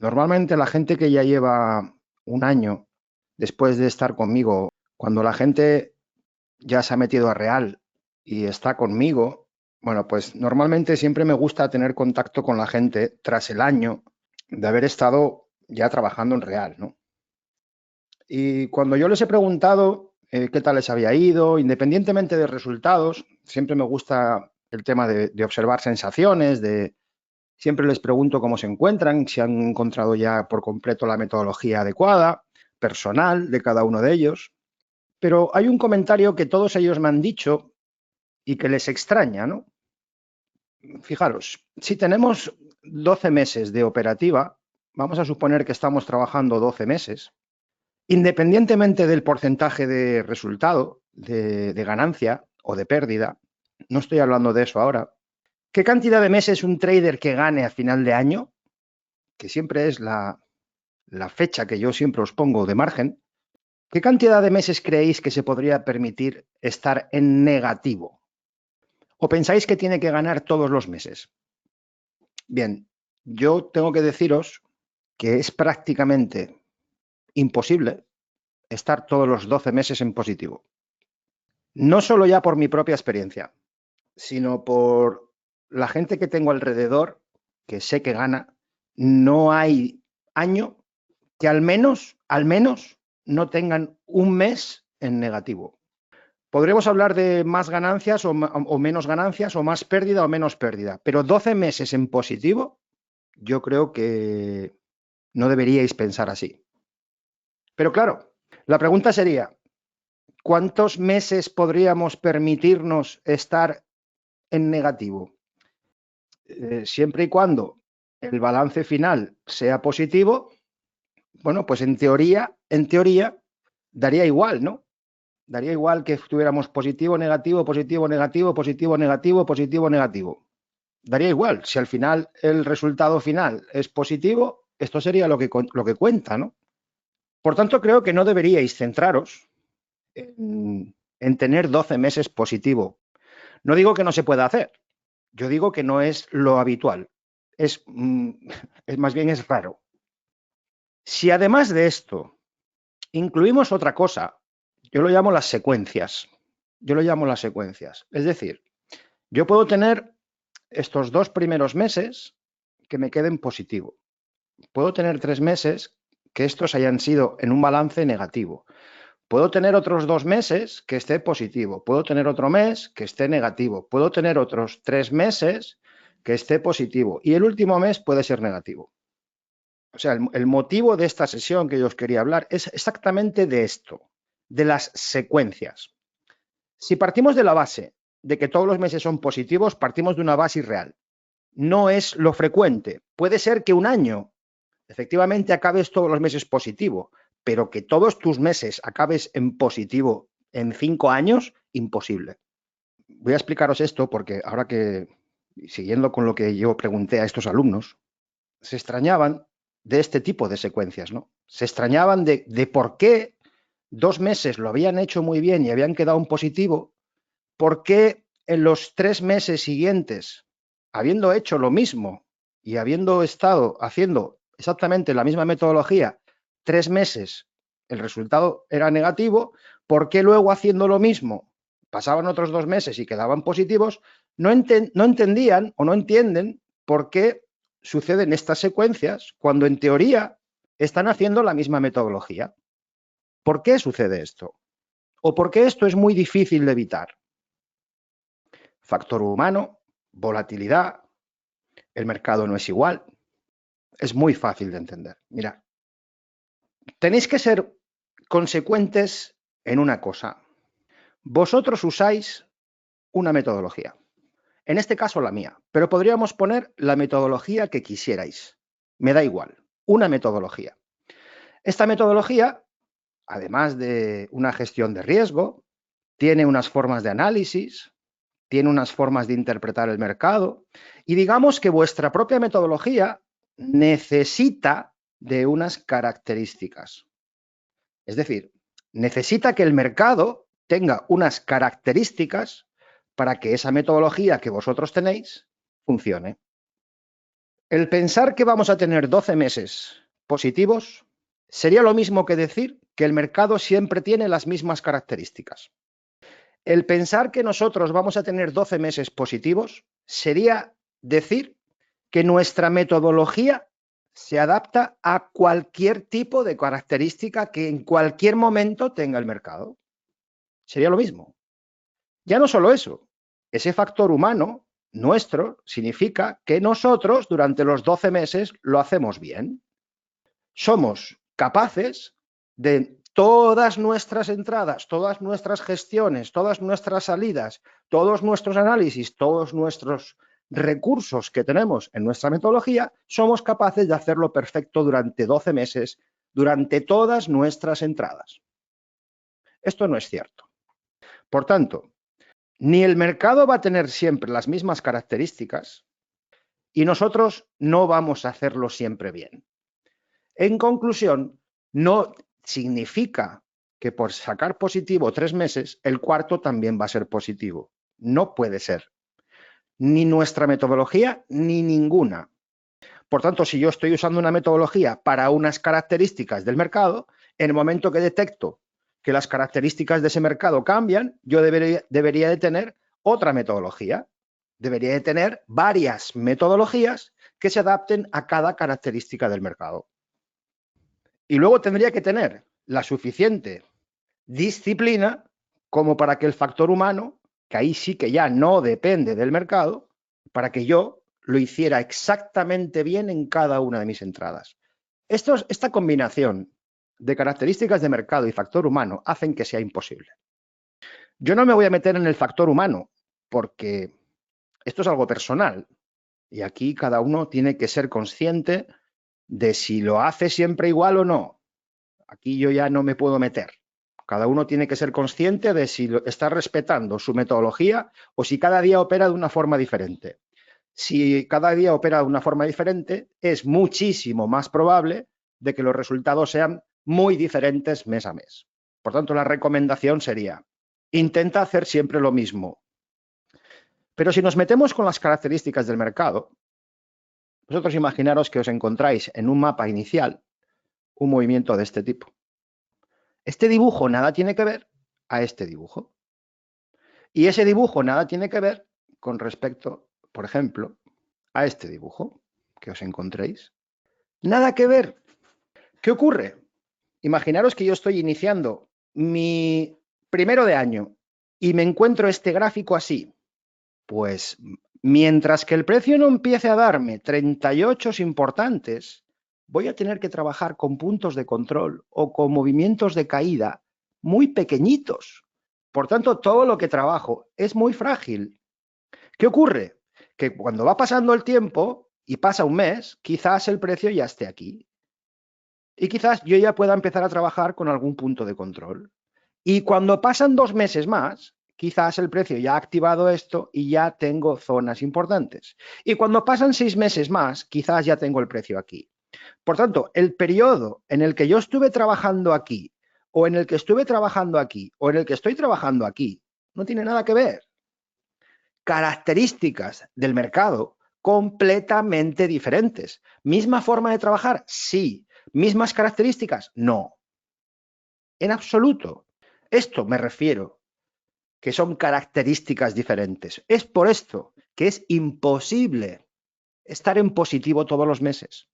Normalmente la gente que ya lleva un año después de estar conmigo, cuando la gente ya se ha metido a Real y está conmigo, bueno, pues normalmente siempre me gusta tener contacto con la gente tras el año de haber estado ya trabajando en Real, ¿no? Y cuando yo les he preguntado qué tal les había ido, independientemente de resultados, siempre me gusta el tema de observar sensaciones, siempre les pregunto cómo se encuentran, si han encontrado ya por completo la metodología adecuada, personal de cada uno de ellos. Pero hay un comentario que todos ellos me han dicho y que les extraña, ¿no? Fijaros, si tenemos 12 meses de operativa, vamos a suponer que estamos trabajando 12 meses, independientemente del porcentaje de resultado, de ganancia o de pérdida, no estoy hablando de eso ahora. ¿Qué cantidad de meses un trader que gane a final de año, que siempre es la fecha que yo siempre os pongo de margen, qué cantidad de meses creéis que se podría permitir estar en negativo? ¿O pensáis que tiene que ganar todos los meses? Bien, yo tengo que deciros que es prácticamente imposible estar todos los 12 meses en positivo. No solo ya por mi propia experiencia, sino por la gente que tengo alrededor, que sé que gana. No hay año que al menos, no tengan un mes en negativo. Podremos hablar de más ganancias o menos ganancias, o más pérdida o menos pérdida, pero 12 meses en positivo, yo creo que no deberíais pensar así. Pero claro, la pregunta sería, ¿cuántos meses podríamos permitirnos estar en negativo? Siempre y cuando el balance final sea positivo, bueno, pues en teoría, daría igual, ¿no? Daría igual que tuviéramos positivo, negativo, positivo, negativo, positivo, negativo, positivo, negativo. Daría igual. Si al final el resultado final es positivo, esto sería lo que cuenta, ¿no? Por tanto, creo que no deberíais centraros en tener 12 meses positivo. No digo que no se pueda hacer. Yo digo que no es lo habitual. Es, más bien es raro. Si además de esto incluimos otra cosa, yo lo llamo las secuencias. Yo lo llamo las secuencias. Es decir, yo puedo tener estos 2 primeros meses que me queden positivo. Puedo tener 3 meses que estos hayan sido en un balance negativo. Puedo tener otros 2 meses que esté positivo. Puedo tener otro mes que esté negativo. Puedo tener otros 3 meses que esté positivo. Y el último mes puede ser negativo. O sea, el motivo de esta sesión que yo os quería hablar es exactamente de esto, de las secuencias. Si partimos de la base de que todos los meses son positivos, partimos de una base irreal. No es lo frecuente. Puede ser que un año efectivamente acabes todos los meses positivo, pero que todos tus meses acabes en positivo en 5 años, imposible. Voy a explicaros esto porque ahora que, siguiendo con lo que yo pregunté a estos alumnos, se extrañaban de este tipo de secuencias, ¿no? Se extrañaban de por qué 2 meses lo habían hecho muy bien y habían quedado en positivo, por qué en los 3 meses siguientes, habiendo hecho lo mismo y habiendo estado haciendo exactamente la misma metodología, 3 meses el resultado era negativo, por qué luego haciendo lo mismo pasaban otros 2 meses y quedaban positivos. No entendían o no entienden por qué suceden estas secuencias cuando en teoría están haciendo la misma metodología. ¿Por qué sucede esto? ¿O por qué esto es muy difícil de evitar? Factor humano, volatilidad, el mercado no es igual. Es muy fácil de entender. Mira, tenéis que ser consecuentes en una cosa. Vosotros usáis una metodología. En este caso la mía, pero podríamos poner la metodología que quisierais. Me da igual, una metodología. Esta metodología, además de una gestión de riesgo, tiene unas formas de análisis, tiene unas formas de interpretar el mercado, y digamos que vuestra propia metodología necesita de unas características. Es decir, necesita que el mercado tenga unas características para que esa metodología que vosotros tenéis funcione. El pensar que vamos a tener 12 meses positivos sería lo mismo que decir que el mercado siempre tiene las mismas características. El pensar que nosotros vamos a tener 12 meses positivos sería decir que nuestra metodología se adapta a cualquier tipo de característica que en cualquier momento tenga el mercado. Sería lo mismo. Ya no solo eso, ese factor humano nuestro significa que nosotros durante los 12 meses lo hacemos bien. Somos capaces de todas nuestras entradas, todas nuestras gestiones, todas nuestras salidas, todos nuestros análisis, todos nuestros recursos que tenemos en nuestra metodología, somos capaces de hacerlo perfecto durante 12 meses, durante todas nuestras entradas. Esto no es cierto. Por tanto, ni el mercado va a tener siempre las mismas características y nosotros no vamos a hacerlo siempre bien. En conclusión, no significa que por sacar positivo 3 meses, el cuarto también va a ser positivo. No puede ser. Ni nuestra metodología, ni ninguna. Por tanto, si yo estoy usando una metodología para unas características del mercado, en el momento que detecto que las características de ese mercado cambian, yo debería de tener otra metodología. Debería de tener varias metodologías que se adapten a cada característica del mercado. Y luego tendría que tener la suficiente disciplina como para que el factor humano, que ahí sí que ya no depende del mercado, para que yo lo hiciera exactamente bien en cada una de mis entradas. Esta combinación de características de mercado y factor humano hacen que sea imposible. Yo no me voy a meter en el factor humano porque esto es algo personal y aquí cada uno tiene que ser consciente de si lo hace siempre igual o no. Aquí yo ya no me puedo meter. Cada uno tiene que ser consciente de si está respetando su metodología o si cada día opera de una forma diferente. Si cada día opera de una forma diferente, es muchísimo más probable de que los resultados sean muy diferentes mes a mes. Por tanto, la recomendación sería, intenta hacer siempre lo mismo. Pero si nos metemos con las características del mercado, vosotros imaginaros que os encontráis en un mapa inicial un movimiento de este tipo. Este dibujo nada tiene que ver a este dibujo. Y ese dibujo nada tiene que ver con respecto, por ejemplo, a este dibujo que os encontréis. Nada que ver. ¿Qué ocurre? Imaginaros que yo estoy iniciando mi primero de año y me encuentro este gráfico así. Pues mientras que el precio no empiece a darme 38 importantes, voy a tener que trabajar con puntos de control o con movimientos de caída muy pequeñitos. Por tanto, todo lo que trabajo es muy frágil. ¿Qué ocurre? Que cuando va pasando el tiempo y pasa un mes, quizás el precio ya esté aquí. Y quizás yo ya pueda empezar a trabajar con algún punto de control. Y cuando pasan 2 meses más, quizás el precio ya ha activado esto y ya tengo zonas importantes. Y cuando pasan 6 meses más, quizás ya tengo el precio aquí. Por tanto, el periodo en el que yo estuve trabajando aquí, o en el que estuve trabajando aquí, o en el que estoy trabajando aquí, no tiene nada que ver. Características del mercado completamente diferentes. ¿Misma forma de trabajar? Sí. ¿Mismas características? No. En absoluto. Esto me refiero, que son características diferentes. Es por esto que es imposible estar en positivo todos los meses.